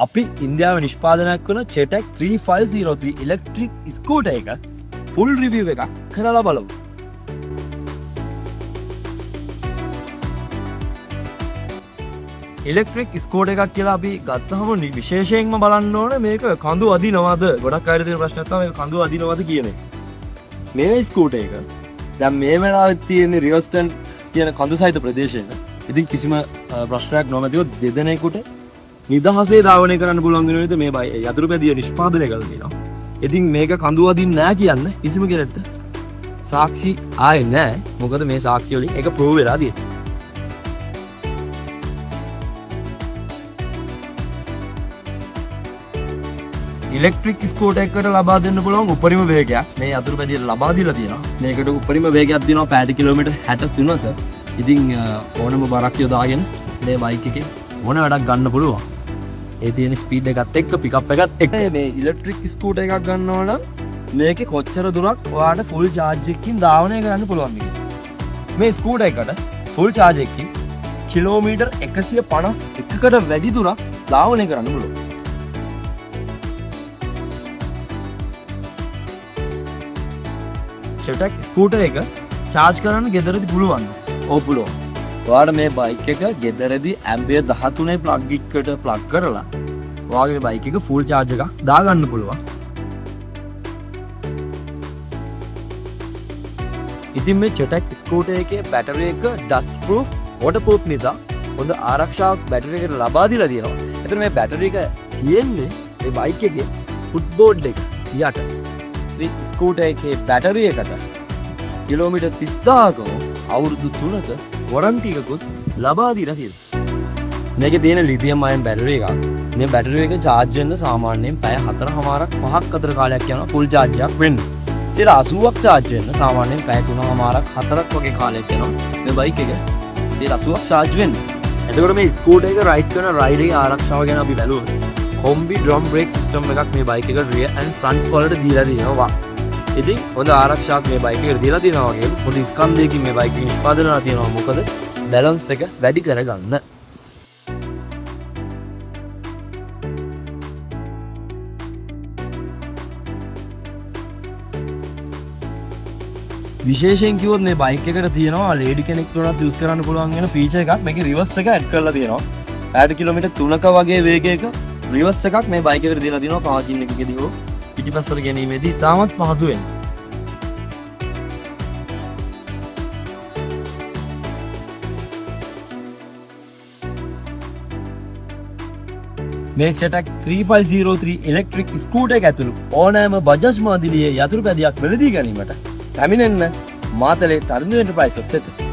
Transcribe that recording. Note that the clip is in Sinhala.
අපි ඉන්දියාව නිෂ්පාදනයක් වන චෙටක් 3503 ඉලෙක්ට්‍රික් ස්කූටර් එක ෆුල් රිවිව් එකක් කරලා බලමු. ඉලෙක්ට්‍රික් ස්කූටර් එකක් කියලා අපි ගත්තහම විශේෂයෙන්ම බලන්න ඕනේ මේක කඳු අදිනවද? ගොඩක් අයට තියෙන ප්‍රශ්නයක් තමයි මේක කඳු අදිනවද කියන එක. මේ ස්කූටර් එක දැන් මේ වෙලාවෙත් තියෙන රිවර්ස්ටන් කියන කඳු සහිත ප්‍රදේශයක. ඉතින් කිසිම ප්‍රශ්නයක් නොමැතිව දෙදෙනෙකුට නිදහසේ ධාවනය කරන්න පුළුවන් වෙන විදිහට මේ යතුරුපැදිය නිෂ්පාදනය කරලා තියෙනවා. ඉතින් මේක කඳු අදින්න නෑ කියන්න කිසිම කෙනෙක්ට සාක්ෂි ආයේ නෑ. මොකද මේ සාක්ෂි වලින් ඒක ප්‍රූව් වෙලා තියෙනවා. ඉලෙක්ට්‍රික් ස්කූටර් එකකට ලබා දෙන්න පුළුවන් උපරිම වේගයක් මේ යතුරුපැදියට ලබා දීලා තියෙනවා. මේකට උපරිම වේගයක් දෙනවා පැය කිලෝමීටර් 63ක. ඉතින් ඕනම බරක් යොදාගෙන මේ බයික් එකේ ඕන වැඩක් ගන්න පුළුවන්. ඒ තියෙන ස්පීඩ් එකත් එක්ක පිකප් එකත් එක්ක මේ ඉලෙක්ට්‍රික් ස්කූටර් එකක් ගන්නවා නම් මේකේ කොච්චර දුරක් ඔයාලට ෆුල් චාර්ජ් එකකින් ධාවනය කරන්න පුළුවන් මේ ස්කූටර් එකට ෆුල් චාර්ජ් එකකින් කිලෝමීටර් 151කට වැඩි දුරක් ධාවනය කරන්න පුළුවන්. චෙටක් ස්කූටර් එක චාර්ජ් කරන්න ගෙදරදී පුළුවන්. ඔව් පුළුවන්. ඔයාලට මේ බයික් එක ගෙදරදී ඇම්පියර් 13 ප්ලග් එකට ප්ලග් කරලා ඔයාගේ බයික් එක ෆුල් චාර්ජ් එකක් දාගන්න පුළුවන්. ඉතින් මේ චෙටක් ස්කූටර් එකේ බැටරි එක ඩස්ට් ප්‍රූෆ් වෝටර් ප්‍රූෆ් නිසා හොඳ ආරක්ෂාවක් බැටරි එකට ලබා දීලා තියෙනවා. එතන මේ බැටරි එක තියෙන්නේ මේ බයික් එකේ ෆුට්බෝඩ් එක යට. ඉතින් ස්කූටර් එකේ බැටරි එකට කිලෝමීටර් 30000ක අවුරුදු 3ක වොරන්ටි එකකුත් ලබා දීලා තියෙනවා. මේකේ තියෙන ලිතියම් අයන් බැටරි එකක්. මේ බැටරි එක charge වෙන්න සාමාන්‍යයෙන් පැය 4:00මාරක් 5ක් අතර කාලයක් යනවා ෆුල් charge එකක් වෙන්න. 80ක් charge වෙන්න සාමාන්‍යයෙන් පැය 3:00මාරක් 4ක් වගේ කාලයක් යනවා මේ බයික් එක 80ක් charge වෙන්න. එතකොට මේ ස්කූටර් එක රයිඩ් කරන රයිඩ් එකේ ආරක්ෂාව ගැන අපි බැලුවොත් කොම්බි ඩ්‍රම් බ්‍රේක් සිස්ටම් එකක් මේ බයික් එක රියර් ඇන්ඩ් ෆ්‍රන්ට් වලට දීලා තියෙනවා. ඉතින් හොඳ ආරක්ෂාවක් මේ බයික් එකට දීලා තියෙනවා වගේම පොඩි ස්කන්ධයකින් මේ බයික් එක නිෂ්පාදනය කරලා තියෙනවා. මොකද බැලන්ස් එක වැඩි කරගන්න. විශේෂයෙන් කිව්වොත් මේ බයික් එකට තියෙනවා ලේඩි කෙනෙක් උනත් යූස් කරන්න පුළුවන් වෙන ෆීචර් එකක්. මේකේ රිවර්ස් එක ඇඩ් කරලා තියෙනවා. 60 කිලෝමීටර් 3ක වගේ වේගයක රිවර්ස් එකක් මේ බයික් එකට දීලා තියෙනවා. පාකින් එකකදී හෝ පිටිපස්සට ගැනීමේදී තාමත් පහසු වෙනවා. මේ චෙටක් 3503 ඉලෙක්ට්‍රික් ස්කූටර් එක ඇතුළු ඕනෑම බජාජ් මාදිලියේ යතුරුපැදියක් වෙලදී ගැනීමට පැමිණෙන්න මාතලේ තරුණ එන්ටර්ප්‍රයිසස් වෙත.